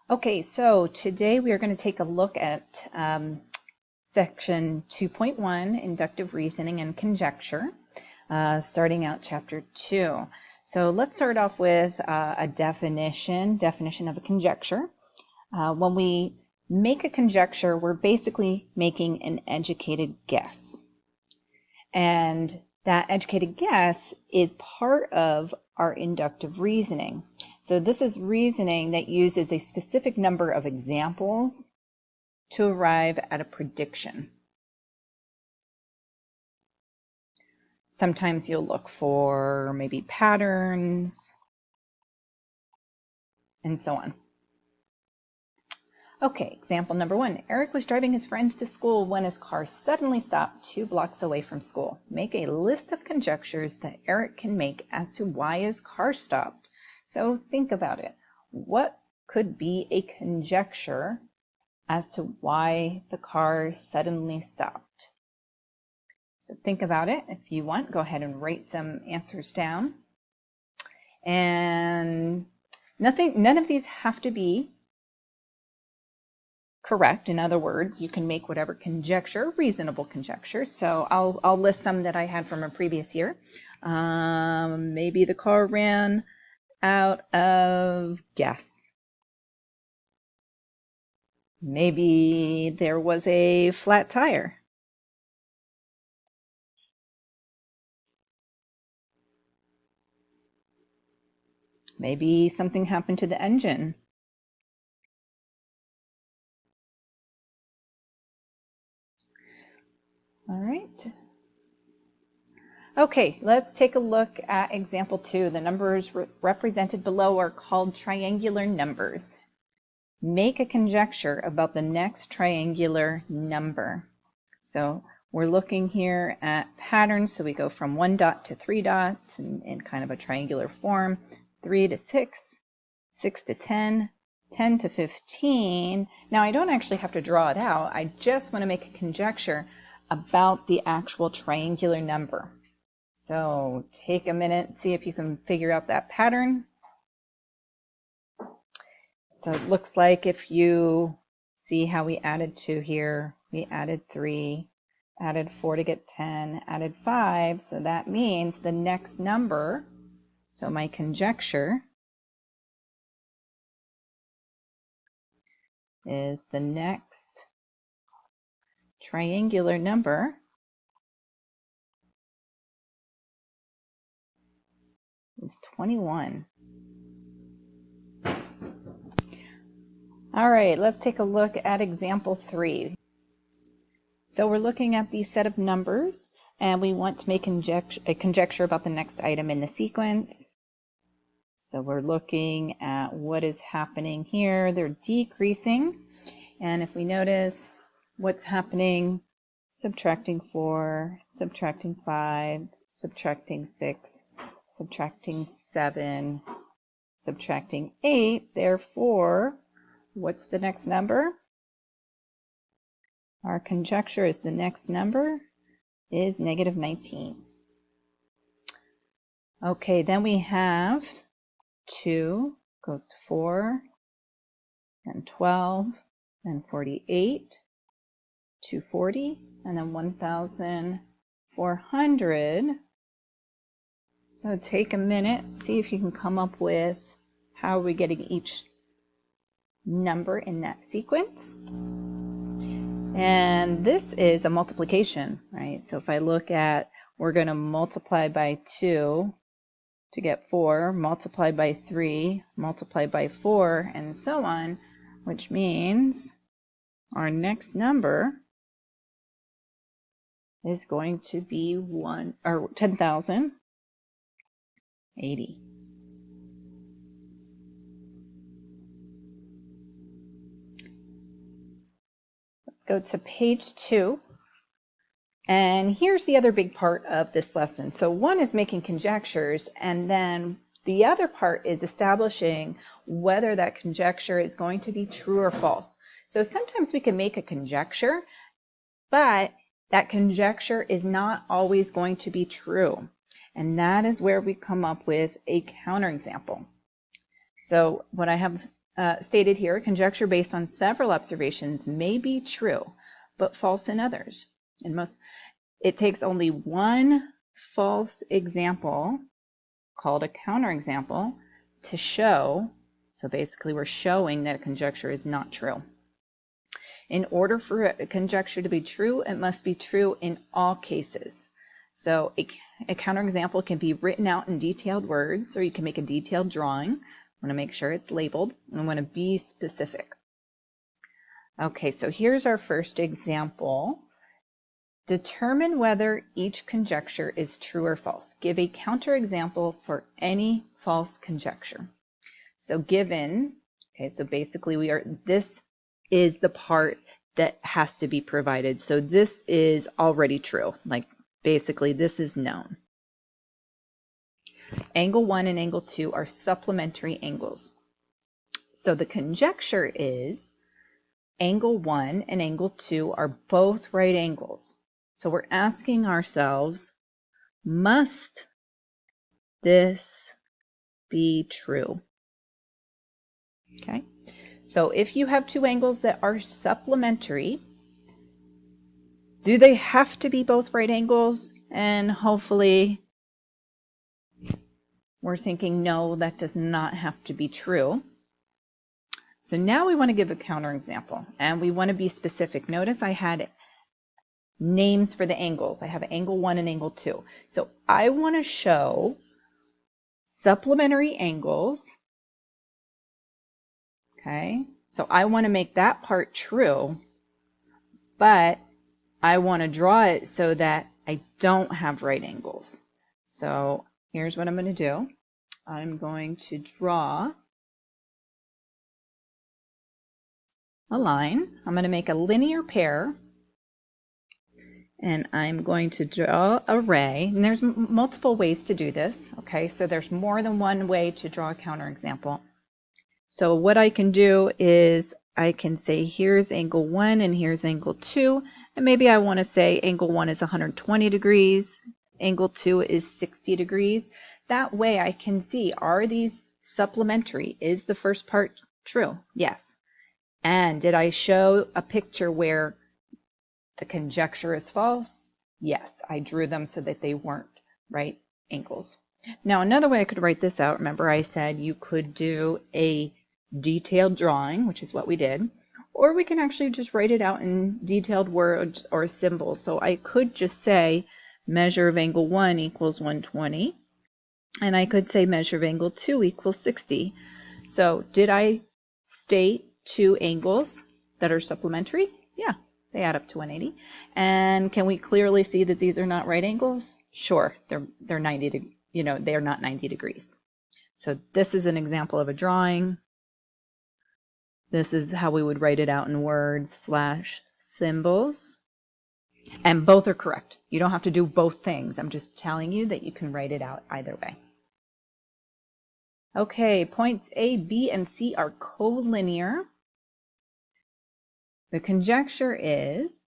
Okay, so today we are going to take a look at section 2.1, inductive reasoning and conjecture, starting out chapter 2. So let's start off with a definition of a conjecture. When we make a conjecture, we're basically making an educated guess. And that educated guess is part of our inductive reasoning. So this is reasoning that uses a specific number of examples to arrive at a prediction. Sometimes you'll look for maybe patterns and so on. Okay, example number 1. Eric was driving his friends to school when his car suddenly stopped 2 blocks away from school. Make a list of conjectures that Eric can make as to why his car stopped. So think about it. What could be a conjecture as to why the car suddenly stopped? So think about it. If you want, go ahead and write some answers down. And none of these have to be correct. In other words, you can make whatever conjecture, reasonable conjecture. So I'll list some that I had from a previous year. Maybe the car ran out of gas. Maybe there was a flat tire. Maybe something happened to the engine. All right. Okay, let's take a look at example 2. The numbers represented below are called triangular numbers. Make a conjecture about the next triangular number. So we're looking here at patterns. So we go from 1 dot to 3 dots in kind of a triangular form, 3 to 6, 6 to 10, 10 to 15. Now I don't actually have to draw it out. I just want to make a conjecture about the actual triangular number. So take a minute, see if you can figure out that pattern. So it looks like if you see how we added 2 here, we added 3, added 4 to get 10, added 5. So that means the next number, so my conjecture is the next triangular number is 21. All right, let's take a look at example 3. So we're looking at the set of numbers, and we want to make a conjecture about the next item in the sequence. So we're looking at what is happening here. They're decreasing, and if we notice what's happening, subtracting 4, subtracting 5, subtracting 6, subtracting 7, subtracting 8, therefore, what's the next number? Our conjecture is the next number is negative 19. Okay, then we have 2 goes to 4, and 12, and 48, 240, and then 1,400. So take a minute, see if you can come up with how are we getting each number in that sequence. And this is a multiplication, right? So if I look at, we're going to multiply by 2 to get 4, multiply by 3, multiply by 4, and so on, which means our next number is going to be 10,080. Go to page 2, and here's the other big part of this lesson. So one is making conjectures, and then the other part is establishing whether that conjecture is going to be true or false. So sometimes we can make a conjecture, but that conjecture is not always going to be true, and that is where we come up with a counterexample. So what I have stated here, conjecture based on several observations may be true, but false in others. It takes only one false example, called a counterexample, to show, so basically we're showing that a conjecture is not true. In order for a conjecture to be true, it must be true in all cases. So a counterexample can be written out in detailed words, or you can make a detailed drawing. I want to make sure it's labeled, and I want to be specific. Okay, so here's our first example. Determine whether each conjecture is true or false. Give a counterexample for any false conjecture. So given, okay, so basically this is the part that has to be provided. So this is already true. Like basically this is known. Angle 1 and angle 2 are supplementary angles. So the conjecture is angle 1 and angle 2 are both right angles. So we're asking ourselves, must this be true? Okay, so if you have two angles that are supplementary, do they have to be both right angles? And hopefully we're thinking, no, that does not have to be true. So now we want to give a counterexample, and we want to be specific. Notice I had names for the angles. I have angle 1 and angle 2. So I want to show supplementary angles. Okay, so I want to make that part true, but I want to draw it so that I don't have right angles. So here's what I'm going to do. I'm going to draw a line. I'm going to make a linear pair, and I'm going to draw a ray. And there's multiple ways to do this. Okay, so there's more than one way to draw a counterexample. So what I can do is I can say here's angle 1 and here's angle 2, and maybe I want to say angle 1 is 120 degrees, angle 2 is 60 degrees. That way I can see, are these supplementary? Is the first part true? Yes. And did I show a picture where the conjecture is false? Yes, I drew them so that they weren't right angles. Now another way I could write this out, remember I said you could do a detailed drawing, which is what we did, or we can actually just write it out in detailed words or symbols. So I could just say measure of angle 1 equals 120, and I could say measure of angle 2 equals 60. So did I state two angles that are supplementary? Yeah, they add up to 180. And can we clearly see that these are not right angles? Sure, they're 90, they're not 90 degrees. So this is an example of a drawing. This is how we would write it out in words / symbols. And both are correct. You don't have to do both things. I'm just telling you that you can write it out either way. Okay, points A, B, and C are collinear. The conjecture is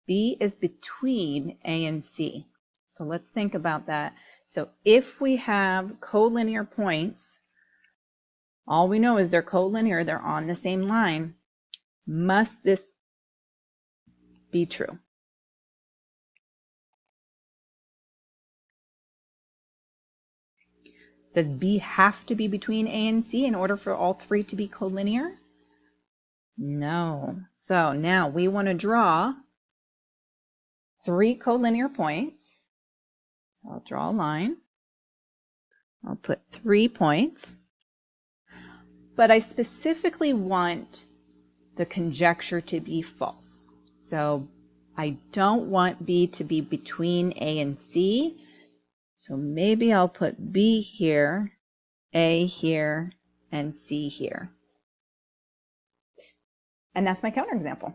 B is between A and C. So let's think about that. So if we have collinear points, all we know is they're collinear, they're on the same line. Must this be true? Does B have to be between A and C in order for all three to be collinear? No. So now we want to draw three collinear points. So I'll draw a line. I'll put 3 points. But I specifically want the conjecture to be false. So I don't want B to be between A and C. So maybe I'll put B here, A here, and C here. And that's my counterexample.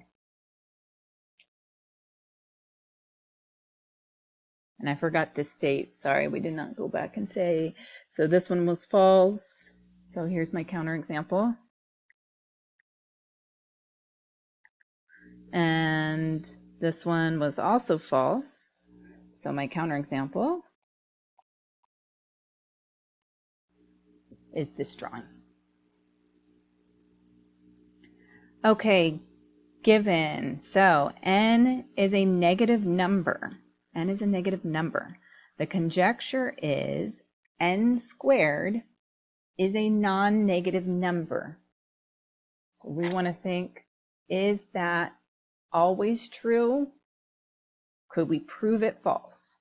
And I forgot to state, sorry, we did not go back and say, so this one was false. So here's my counterexample. And this one was also false. So my counterexample is this drawing. Okay, given. So n is a negative number. N is a negative number. The conjecture is n squared is a non-negative number. So we want to think, is that always true? Could we prove it false?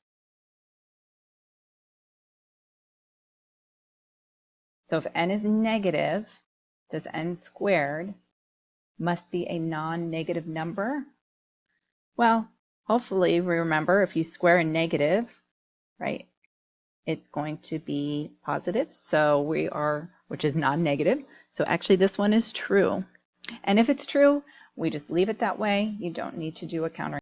So if n is negative, does n squared must be a non-negative number? Well, hopefully remember, if you square a negative, right, it's going to be positive. So which is non-negative. So actually this one is true. And if it's true, we just leave it that way. You don't need to do a counter.